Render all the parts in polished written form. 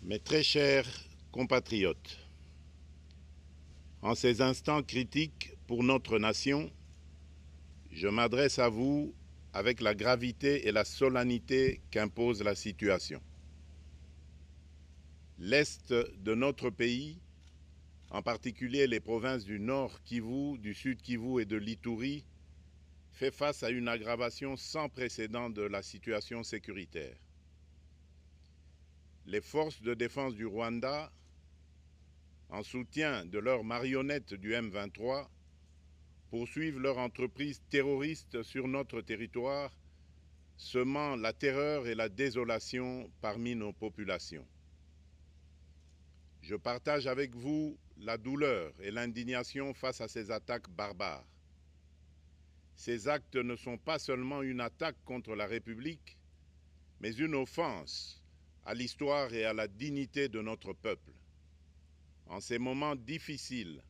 Mes très chers compatriotes, en ces instants critiques pour notre nation, je m'adresse à vous avec la gravité et la solennité qu'impose la situation. L'Est de notre pays, en particulier les provinces du Nord Kivu, du Sud Kivu et de l'Ituri, fait face à une aggravation sans précédent de la situation sécuritaire. Les forces de défense du Rwanda, en soutien de leurs marionnettes du M23, poursuivent leur entreprise terroriste sur notre territoire, semant la terreur et la désolation parmi nos populations. Je partage avec vous la douleur et l'indignation face à ces attaques barbares. Ces actes ne sont pas seulement une attaque contre la République, mais une offense à l'histoire et à la dignité de notre peuple. En ces moments difficiles,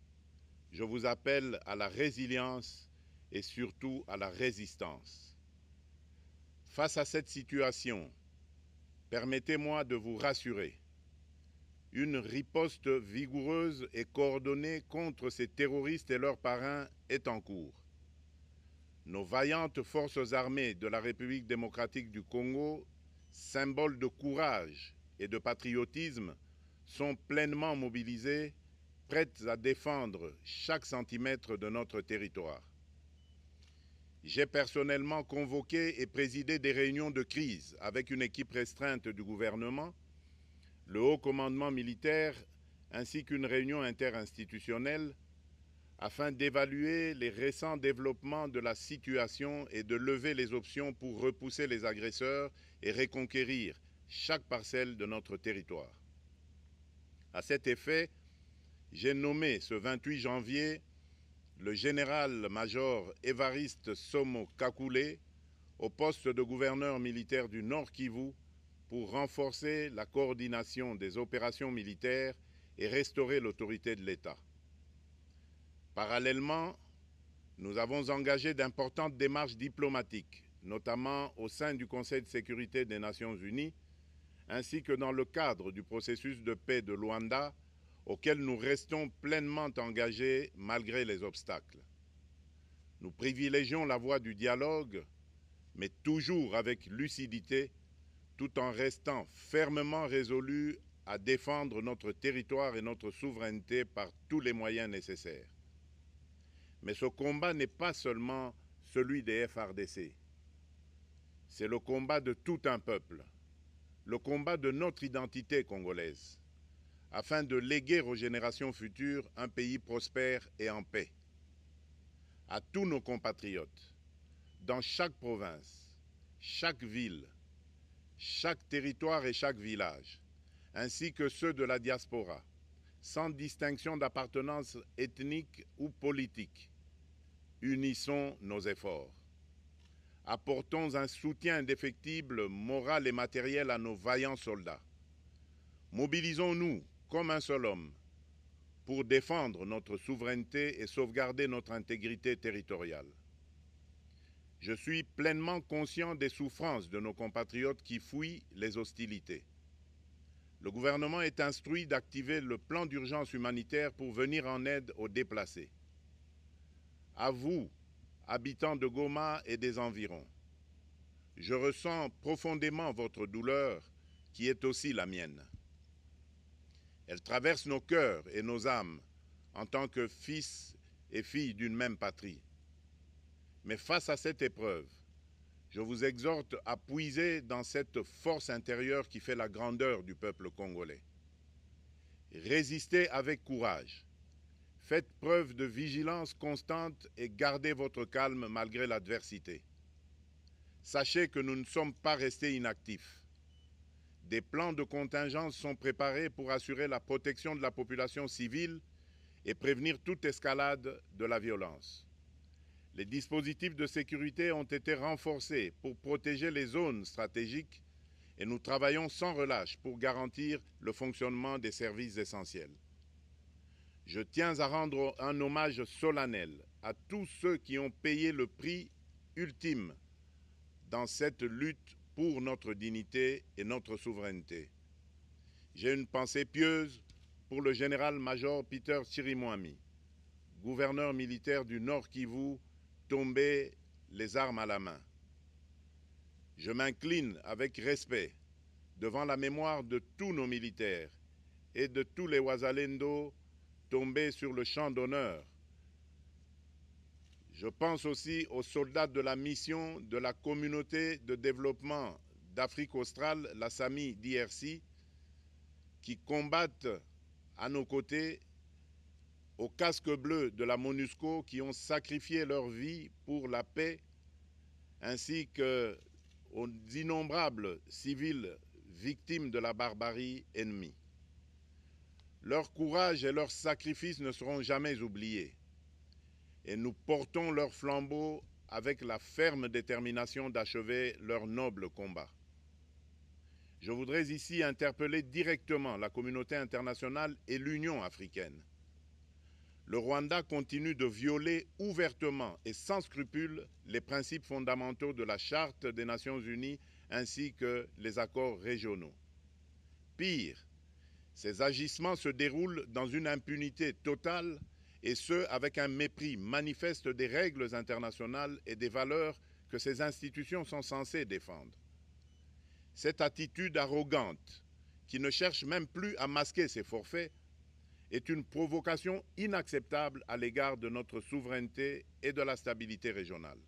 je vous appelle à la résilience et surtout à la résistance. Face à cette situation, permettez-moi de vous rassurer. Une riposte vigoureuse et coordonnée contre ces terroristes et leurs parrains est en cours. Nos vaillantes forces armées de la République démocratique du Congo, symboles de courage et de patriotisme, sont pleinement mobilisées, prêtes à défendre chaque centimètre de notre territoire. J'ai personnellement convoqué et présidé des réunions de crise avec une équipe restreinte du gouvernement, le haut commandement militaire ainsi qu'une réunion interinstitutionnelle afin d'évaluer les récents développements de la situation et de lever les options pour repousser les agresseurs et reconquérir chaque parcelle de notre territoire. À cet effet, j'ai nommé ce 28 janvier le général-major Évariste Somo Kakule au poste de gouverneur militaire du Nord Kivu pour renforcer la coordination des opérations militaires et restaurer l'autorité de l'État. Parallèlement, nous avons engagé d'importantes démarches diplomatiques, notamment au sein du Conseil de sécurité des Nations Unies, ainsi que dans le cadre du processus de paix de Luanda, auquel nous restons pleinement engagés malgré les obstacles. Nous privilégions la voie du dialogue, mais toujours avec lucidité, tout en restant fermement résolus à défendre notre territoire et notre souveraineté par tous les moyens nécessaires. Mais ce combat n'est pas seulement celui des FARDC. C'est le combat de tout un peuple, le combat de notre identité congolaise, afin de léguer aux générations futures un pays prospère et en paix. À tous nos compatriotes, dans chaque province, chaque ville, chaque territoire et chaque village, ainsi que ceux de la diaspora, sans distinction d'appartenance ethnique ou politique, unissons nos efforts. Apportons un soutien indéfectible, moral et matériel à nos vaillants soldats. Mobilisons-nous comme un seul homme pour défendre notre souveraineté et sauvegarder notre intégrité territoriale. Je suis pleinement conscient des souffrances de nos compatriotes qui fuient les hostilités. Le gouvernement est instruit d'activer le plan d'urgence humanitaire pour venir en aide aux déplacés. À vous, habitants de Goma et des environs, je ressens profondément votre douleur qui est aussi la mienne. Elle traverse nos cœurs et nos âmes en tant que fils et filles d'une même patrie. Mais face à cette épreuve, je vous exhorte à puiser dans cette force intérieure qui fait la grandeur du peuple congolais. Résistez avec courage. Faites preuve de vigilance constante et gardez votre calme malgré l'adversité. Sachez que nous ne sommes pas restés inactifs. Des plans de contingence sont préparés pour assurer la protection de la population civile et prévenir toute escalade de la violence. Les dispositifs de sécurité ont été renforcés pour protéger les zones stratégiques et nous travaillons sans relâche pour garantir le fonctionnement des services essentiels. Je tiens à rendre un hommage solennel à tous ceux qui ont payé le prix ultime dans cette lutte pour notre dignité et notre souveraineté. j'ai une pensée pieuse pour le général-major Peter Chirimwami, gouverneur militaire du Nord Kivu, tombé les armes à la main. Je m'incline avec respect devant la mémoire de tous nos militaires et de tous les Wazalendo tombés sur le champ d'honneur. Je pense aussi aux soldats de la mission de la communauté de développement d'Afrique australe, la SAMI d'IRC, qui combattent à nos côtés aux casques bleus de la MONUSCO, qui ont sacrifié leur vie pour la paix, ainsi qu'aux innombrables civils victimes de la barbarie ennemie. Leur courage et leur sacrifice ne seront jamais oubliés, et nous portons leur flambeau avec la ferme détermination d'achever leur noble combat. Je voudrais ici interpeller directement la communauté internationale et l'Union africaine. Le Rwanda continue de violer ouvertement et sans scrupule les principes fondamentaux de la Charte des Nations Unies ainsi que les accords régionaux. Pire, ces agissements se déroulent dans une impunité totale et ce, avec un mépris manifeste des règles internationales et des valeurs que ces institutions sont censées défendre. Cette attitude arrogante, qui ne cherche même plus à masquer ses forfaits, est une provocation inacceptable à l'égard de notre souveraineté et de la stabilité régionale.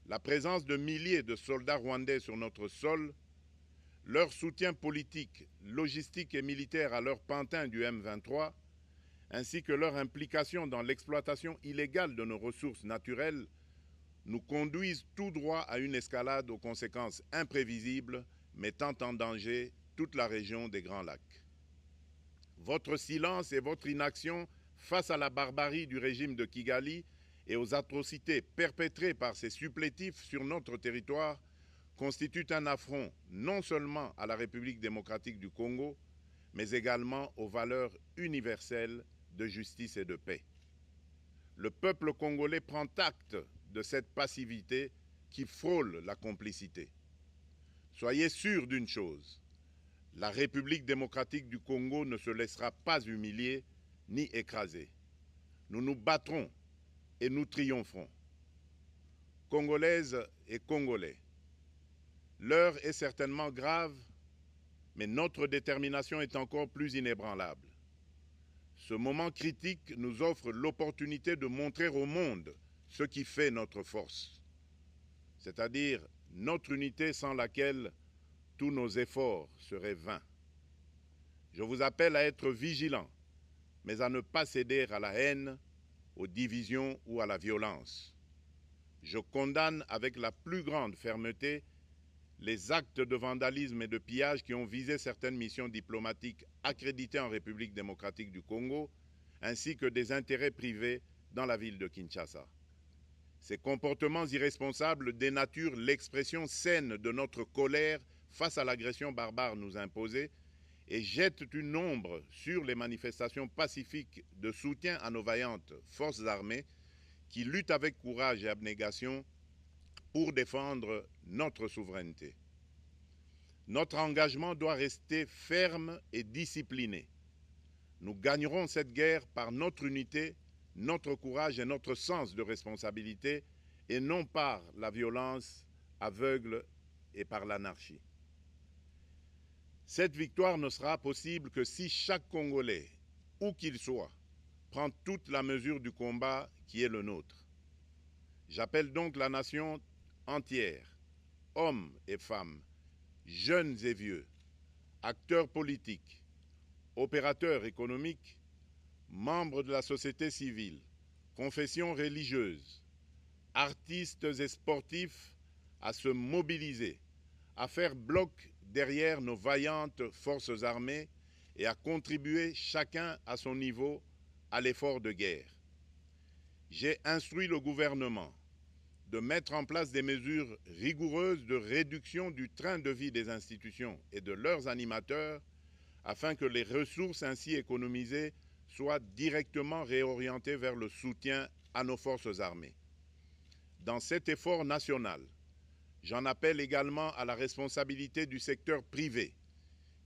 La présence de milliers de soldats rwandais sur notre sol, leur soutien politique, logistique et militaire à leur pantin du M23, ainsi que leur implication dans l'exploitation illégale de nos ressources naturelles, nous conduisent tout droit à une escalade aux conséquences imprévisibles, mettant en danger toute la région des Grands Lacs. Votre silence et votre inaction face à la barbarie du régime de Kigali et aux atrocités perpétrées par ses supplétifs sur notre territoire constituent un affront non seulement à la République démocratique du Congo, mais également aux valeurs universelles de justice et de paix. Le peuple congolais prend acte de cette passivité qui frôle la complicité. Soyez sûrs d'une chose, la République démocratique du Congo ne se laissera pas humilier ni écraser. Nous nous battrons et nous triompherons. Congolaises et Congolais, l'heure est certainement grave, mais notre détermination est encore plus inébranlable. Ce moment critique nous offre l'opportunité de montrer au monde ce qui fait notre force, c'est-à-dire notre unité sans laquelle tous nos efforts seraient vains. Je vous appelle à être vigilants, mais à ne pas céder à la haine, aux divisions ou à la violence. Je condamne avec la plus grande fermeté les actes de vandalisme et de pillage qui ont visé certaines missions diplomatiques accréditées en République démocratique du Congo, ainsi que des intérêts privés dans la ville de Kinshasa. Ces comportements irresponsables dénaturent l'expression saine de notre colère face à l'agression barbare nous imposée et jettent une ombre sur les manifestations pacifiques de soutien à nos vaillantes forces armées qui luttent avec courage et abnégation pour défendre notre souveraineté. Notre engagement doit rester ferme et discipliné. Nous gagnerons cette guerre par notre unité, notre courage et notre sens de responsabilité, et non par la violence aveugle et par l'anarchie. Cette victoire ne sera possible que si chaque Congolais, où qu'il soit, prend toute la mesure du combat qui est le nôtre. J'appelle donc la nation entière, hommes et femmes, jeunes et vieux, acteurs politiques, opérateurs économiques, membres de la société civile, confessions religieuses, artistes et sportifs à se mobiliser, à faire bloc derrière nos vaillantes forces armées et à contribuer chacun à son niveau à l'effort de guerre. J'ai instruit le gouvernement de mettre en place des mesures rigoureuses de réduction du train de vie des institutions et de leurs animateurs afin que les ressources ainsi économisées soient directement réorientées vers le soutien à nos forces armées. Dans cet effort national, j'en appelle également à la responsabilité du secteur privé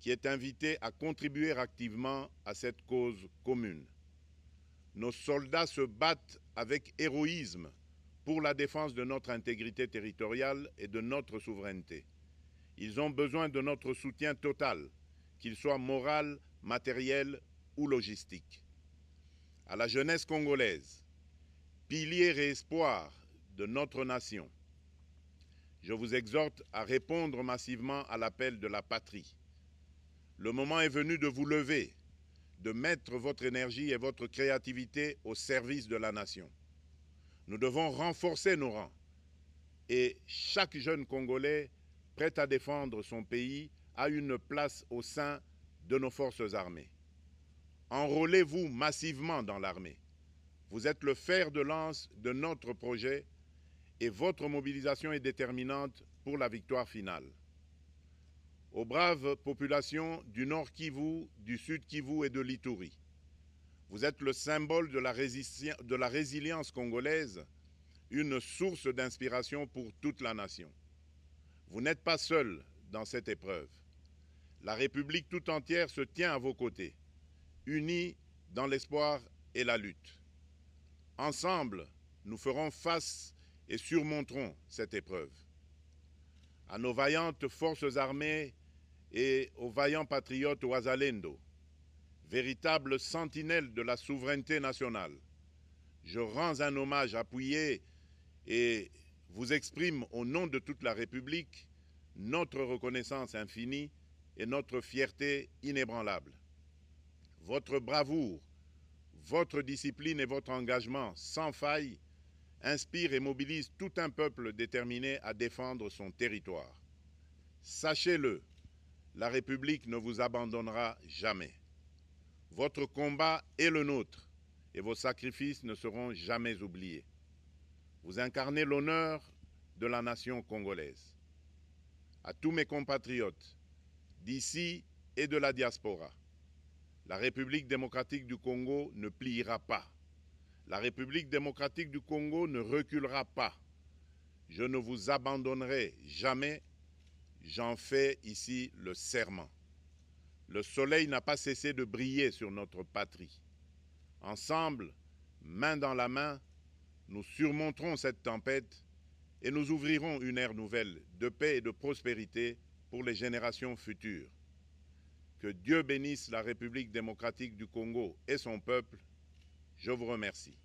qui est invité à contribuer activement à cette cause commune. Nos soldats se battent avec héroïsme pour la défense de notre intégrité territoriale et de notre souveraineté. Ils ont besoin de notre soutien total, qu'il soit moral, matériel ou logistique. À la jeunesse congolaise, pilier et espoir de notre nation, je vous exhorte à répondre massivement à l'appel de la patrie. Le moment est venu de vous lever, de mettre votre énergie et votre créativité au service de la nation. Nous devons renforcer nos rangs et chaque jeune Congolais prêt à défendre son pays a une place au sein de nos forces armées. Enrôlez-vous massivement dans l'armée. Vous êtes le fer de lance de notre projet et votre mobilisation est déterminante pour la victoire finale. Aux braves populations du Nord Kivu, du Sud Kivu et de l'Ituri, vous êtes le symbole de la résilience congolaise, une source d'inspiration pour toute la nation. Vous n'êtes pas seuls dans cette épreuve. La République tout entière se tient à vos côtés, unis dans l'espoir et la lutte. Ensemble, nous ferons face et surmonterons cette épreuve. À nos vaillantes forces armées et aux vaillants patriotes Ouazalendo, véritables sentinelles de la souveraineté nationale, je rends un hommage appuyé et vous exprime au nom de toute la République notre reconnaissance infinie et notre fierté inébranlable. Votre bravoure, votre discipline et votre engagement sans faille inspirent et mobilisent tout un peuple déterminé à défendre son territoire. Sachez-le, la République ne vous abandonnera jamais. Votre combat est le nôtre et vos sacrifices ne seront jamais oubliés. Vous incarnez l'honneur de la nation congolaise. À tous mes compatriotes d'ici et de la diaspora, la République démocratique du Congo ne pliera pas. La République démocratique du Congo ne reculera pas. Je ne vous abandonnerai jamais. J'en fais ici le serment. Le soleil n'a pas cessé de briller sur notre patrie. Ensemble, main dans la main, nous surmonterons cette tempête et nous ouvrirons une ère nouvelle de paix et de prospérité pour les générations futures. Que Dieu bénisse la République démocratique du Congo et son peuple. Je vous remercie.